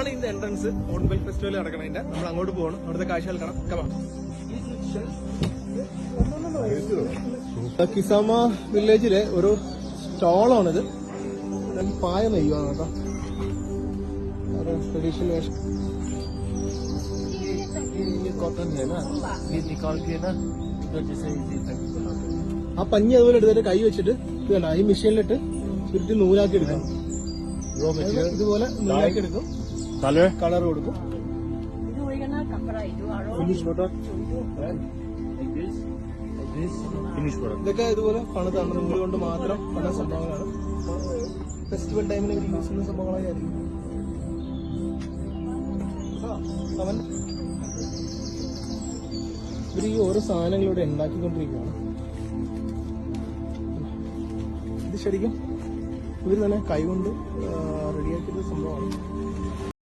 ഇതാണ് ഇതിന്റെ entrance. Hornbill festival നടക്കണതിന്റെ. നമ്മൾ അങ്ങോട്ട് പോകണം, അവിടുത്തെ കാഴ്ചകൾ കാണാം. കമാ. കിസാമ വില്ലേജിലെ ഒരു സ്റ്റോളാണിത്. പായ നെയ്യുവാണ് കേട്ടോ. ट्रेडिशनल ये कॉटन है ना, ये निकाल के ना तो जैसे ആ പഞ്ഞി അതുപോലെ എടുത്തിട്ട് കൈ വെച്ചിട്ട് ഇതല്ല ഈ മെഷീനിലിട്ട് ചുരുട്ടി നൂലാക്കി എടുക്കണം. ഇതുപോലെ നൂലാക്കി എടുക്കും, കളർ കൊടുക്കും. ഇതൊക്കെ ഇതുപോലെ പണിതാണ്, നൂല് കൊണ്ട് മാത്രം പല സംഭവങ്ങളാണ്. ഫെസ്റ്റിവൽ ടൈമിൽ യൂസ് ചെയ്യുന്ന സംഭവങ്ങളായിരിക്കും. ഇവർ ഈ ഓരോ സാധനങ്ങളിലൂടെ ഉണ്ടാക്കിക്കൊണ്ടിരിക്കുകയാണ്. ഇത് ശരിക്കും ഇവർ തന്നെ കൈകൊണ്ട് റെഡിയാക്കിയ സംഭവമാണ്.